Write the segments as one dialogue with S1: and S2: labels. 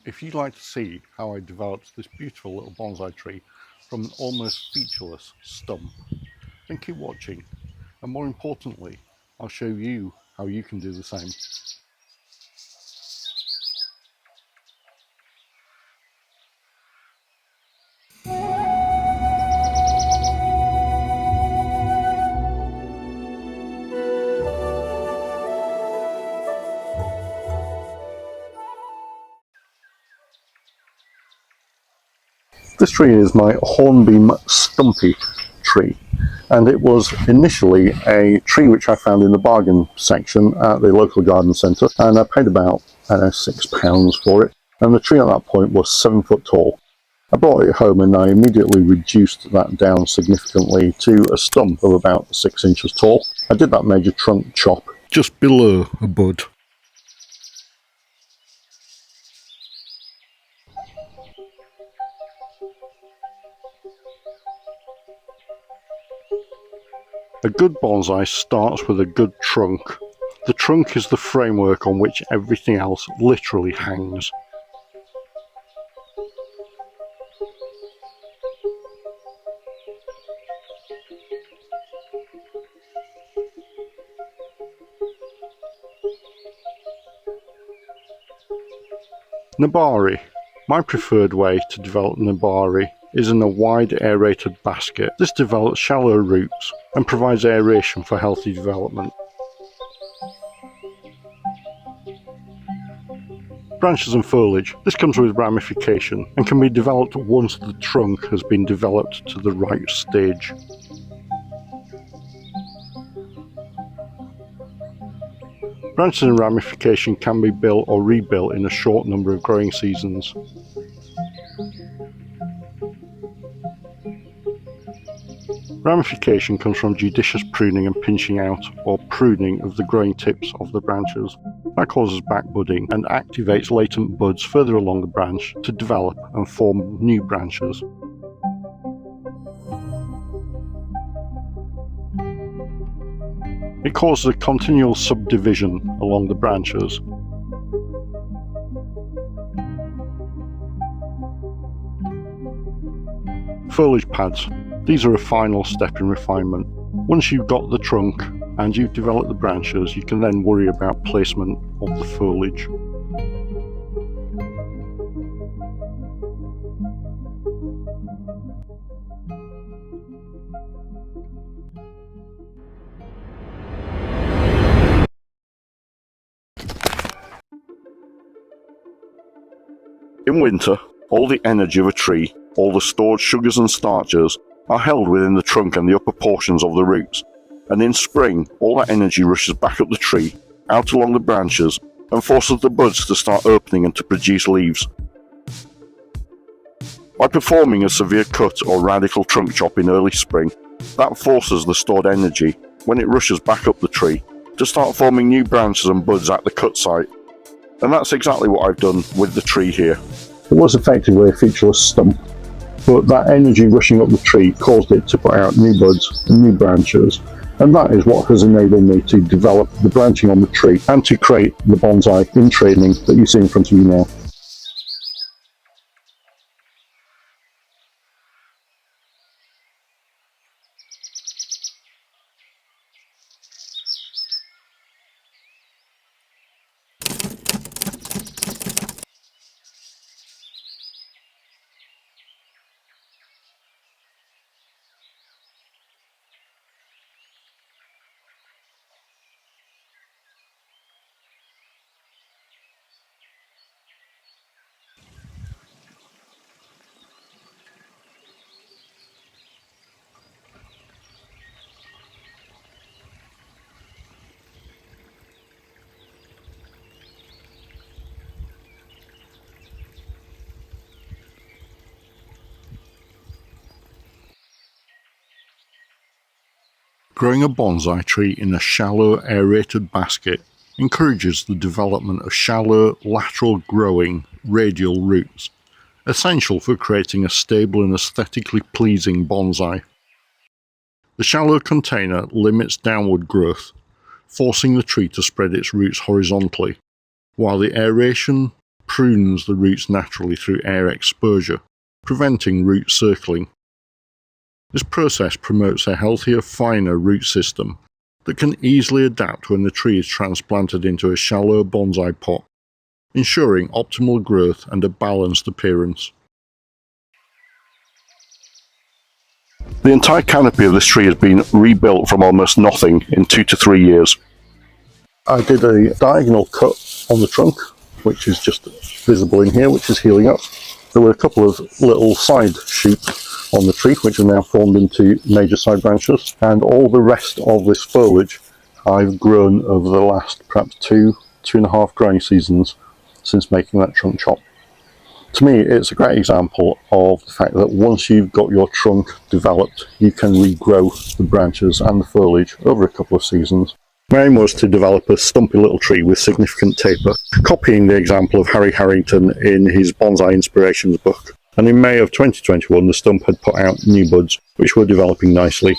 S1: If you'd like to see how I developed this beautiful little bonsai tree from an almost featureless stump, then keep watching, and more importantly, I'll show you how you can do the same. This tree is my hornbeam stumpy tree, and it was initially a tree which I found in the bargain section at the local garden centre, and I paid about £6 for it, and the tree at that point was 7 foot tall. I brought it home and I immediately reduced that down significantly to a stump of about 6 inches tall. I did that major trunk chop just below a bud. A good bonsai starts with a good trunk. The trunk is the framework on which everything else literally hangs. Nabari. My preferred way to develop Nabari is in a wide aerated basket. This develops shallow roots and provides aeration for healthy development. Branches and foliage. This comes with ramification and can be developed once the trunk has been developed to the right stage. Branches and ramification can be built or rebuilt in a short number of growing seasons. Ramification comes from judicious pruning and pinching out or pruning of the growing tips of the branches. That causes back budding and activates latent buds further along the branch to develop and form new branches. It causes a continual subdivision along the branches. Foliage pads. These are a final step in refinement. Once you've got the trunk and you've developed the branches, you can then worry about placement of the foliage. In winter, all the energy of a tree, all the stored sugars and starches, are held within the trunk and the upper portions of the roots, and in spring all that energy rushes back up the tree, out along the branches, and forces the buds to start opening and to produce leaves. By performing a severe cut or radical trunk chop in early spring, that forces the stored energy, when it rushes back up the tree, to start forming new branches and buds at the cut site. And that's exactly what I've done with the tree here. It was effectively a featureless stump, but that energy rushing up the tree caused it to put out new buds and new branches, and that is what has enabled me to develop the branching on the tree and to create the bonsai in training that you see in front of you now. Growing a bonsai tree in a shallow aerated basket encourages the development of shallow, lateral growing, radial roots, essential for creating a stable and aesthetically pleasing bonsai. The shallow container limits downward growth, forcing the tree to spread its roots horizontally, while the aeration prunes the roots naturally through air exposure, preventing root circling. This process promotes a healthier, finer root system that can easily adapt when the tree is transplanted into a shallow bonsai pot, ensuring optimal growth and a balanced appearance. The entire canopy of this tree has been rebuilt from almost nothing in 2 to 3 years. I did a diagonal cut on the trunk, which is just visible in here, which is healing up. There were a couple of little side shoots on the tree, which are now formed into major side branches, and all the rest of this foliage I've grown over the last perhaps 2.5 growing seasons since making that trunk chop. To me, it's a great example of the fact that once you've got your trunk developed, you can regrow the branches and the foliage over a couple of seasons. My aim was to develop a stumpy little tree with significant taper, copying the example of Harry Harrington in his Bonsai Inspirations book. And in May of 2021, the stump had put out new buds, which were developing nicely.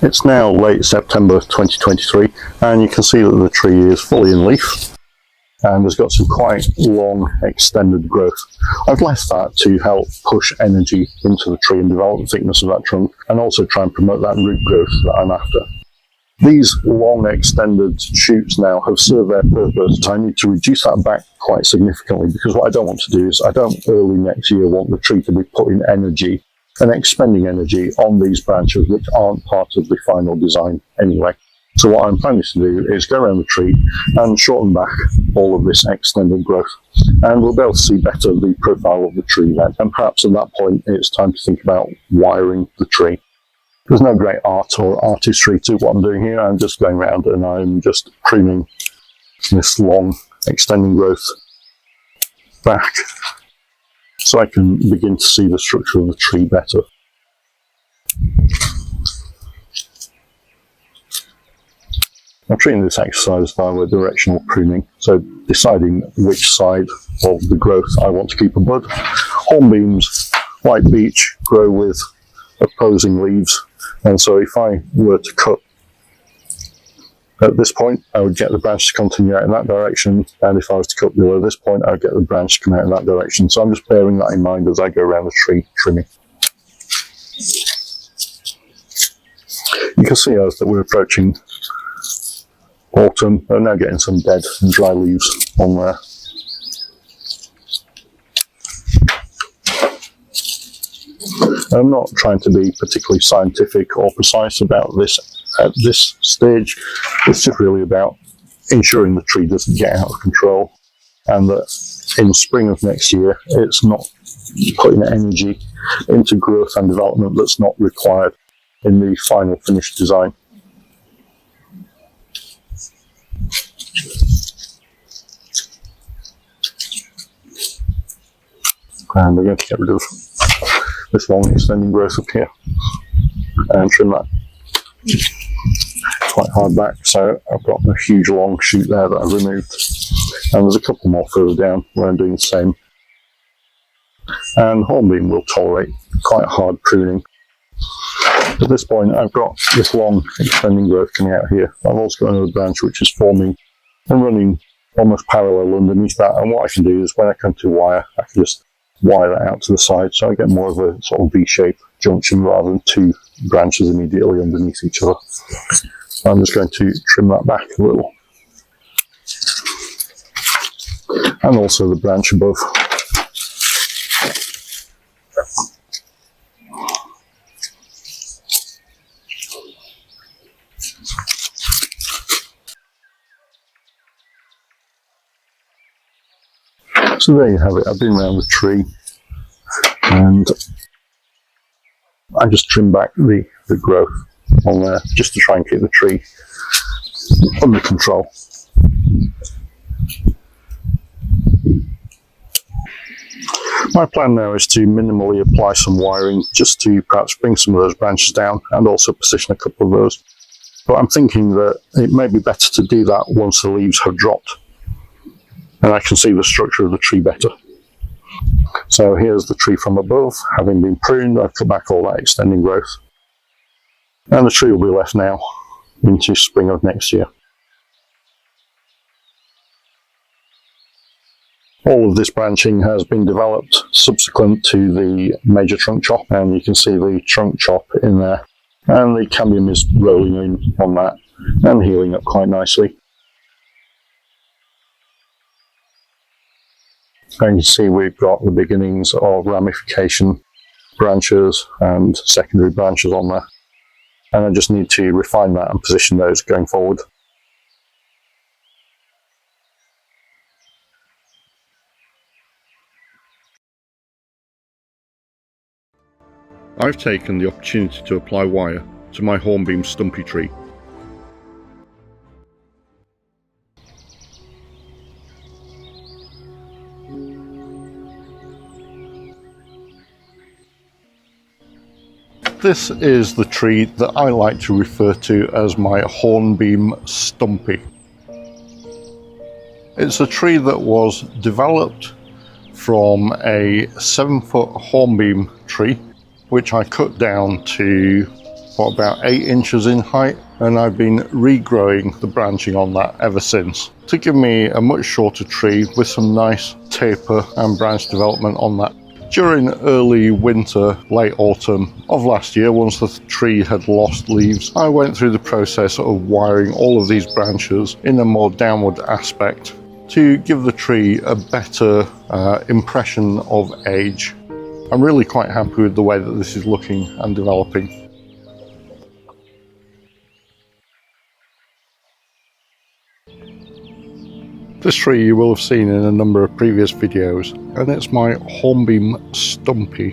S1: It's now late September 2023, and you can see that the tree is fully in leaf and has got some quite long extended growth. I've left that to help push energy into the tree and develop the thickness of that trunk, and also try and promote that root growth that I'm after. These long extended shoots now have served their purpose. I need to reduce that back quite significantly, because what I don't want to do is I don't early next year want the tree to be putting energy and expending energy on these branches which aren't part of the final design anyway. So what I'm planning to do is go around the tree and shorten back all of this extended growth, and we'll be able to see better the profile of the tree then. And perhaps at that point it's time to think about wiring the tree. There's no great art or artistry to what I'm doing here. I'm just going around and I'm just pruning this long extending growth back, so I can begin to see the structure of the tree better. I'm treating this exercise via directional pruning, so deciding which side of the growth I want to keep a bud. Hornbeams, like beech, grow with opposing leaves, and so if I were to cut at this point, I would get the branch to continue out in that direction, and if I was to cut below this point, I would get the branch to come out in that direction. So I'm just bearing that in mind as I go around the tree trimming. You can see as that we're approaching autumn, I'm now getting some dead and dry leaves on there. I'm not trying to be particularly scientific or precise about this at this stage. It's just really about ensuring the tree doesn't get out of control, and that in spring of next year it's not putting energy into growth and development that's not required in the final finished design. And we're going to get rid of this long extending growth up here and trim that quite hard back. So I've got a huge long shoot there that I've removed, and there's a couple more further down where I'm doing the same. And hornbeam will tolerate quite hard pruning. At this point I've got this long extending growth coming out here. I've also got another branch which is forming and running almost parallel underneath that, and what I can do is when I come to wire, I can just wire that out to the side, so I get more of a sort of V-shaped junction rather than two branches immediately underneath each other. I'm just going to trim that back a little, and also the branch above. So there you have it. I've been around the tree and I just trimmed back the growth on there just to try and keep the tree under control. My plan now is to minimally apply some wiring just to perhaps bring some of those branches down and also position a couple of those. But I'm thinking that it may be better to do that once the leaves have dropped and I can see the structure of the tree better. So here's the tree from above, having been pruned. I've cut back all that extending growth, and the tree will be left now into spring of next year. All of this branching has been developed subsequent to the major trunk chop, and you can see the trunk chop in there. And the cambium is rolling in on that and healing up quite nicely. And you can see we've got the beginnings of ramification branches and secondary branches on there. And I just need to refine that and position those going forward. I've taken the opportunity to apply wire to my hornbeam stumpy tree. This is the tree that I like to refer to as my hornbeam stumpy. It's a tree that was developed from a 7-foot hornbeam tree, which I cut down to about 8 inches in height, and I've been regrowing the branching on that ever since to give me a much shorter tree with some nice taper and branch development on that. During early winter, late autumn of last year, once the tree had lost leaves, I went through the process of wiring all of these branches in a more downward aspect to give the tree a better impression of age. I'm really quite happy with the way that this is looking and developing. This tree you will have seen in a number of previous videos, and it's my hornbeam stumpy.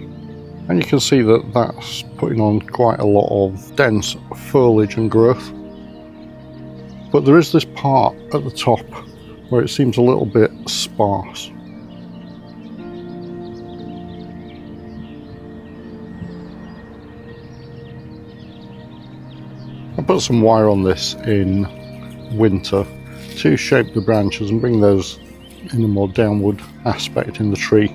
S1: And you can see that that's putting on quite a lot of dense foliage and growth. But there is this part at the top where it seems a little bit sparse. I put some wire on this in winter to shape the branches and bring those in a more downward aspect in the tree.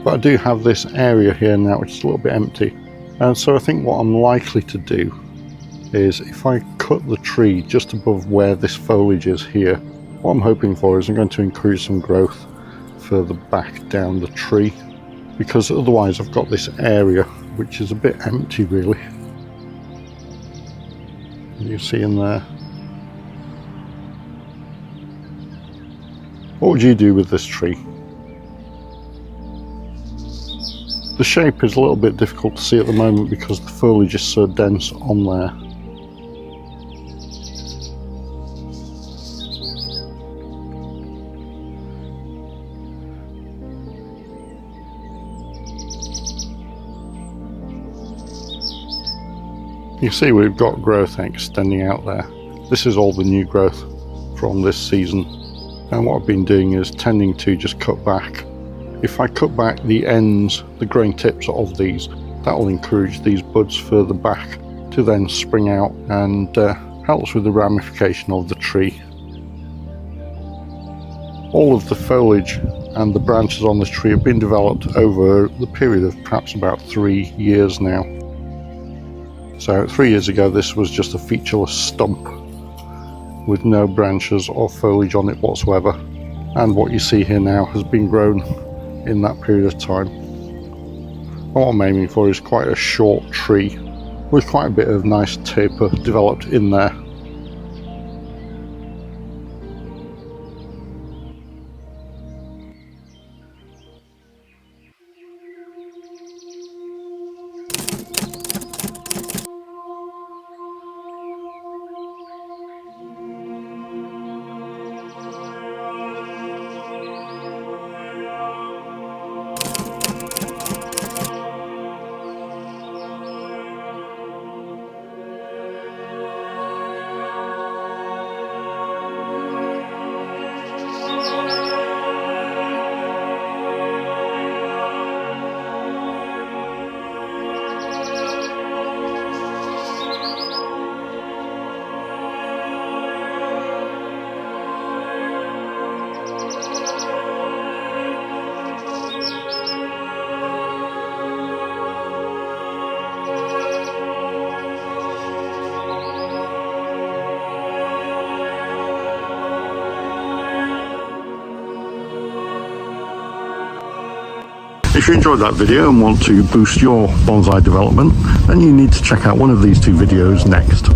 S1: But I do have this area here now which is a little bit empty, and so I think what I'm likely to do is, if I cut the tree just above where this foliage is here, what I'm hoping for is I'm going to increase some growth further back down the tree, because otherwise I've got this area which is a bit empty really. You see in there. What would you do with this tree? The shape is a little bit difficult to see at the moment because the foliage is so dense on there. You see we've got growth extending out there. This is all the new growth from this season. And what I've been doing is tending to just cut back. If I cut back the ends, the growing tips of these, that will encourage these buds further back to then spring out and helps with the ramification of the tree. All of the foliage and the branches on this tree have been developed over the period of perhaps about 3 years now. So 3 years ago this was just a featureless stump with no branches or foliage on it whatsoever, and what you see here now has been grown in that period of time. What I'm aiming for is quite a short tree with quite a bit of nice taper developed in there.
S2: If you enjoyed that video and want to boost your bonsai development, then you need to check out one of these two videos next.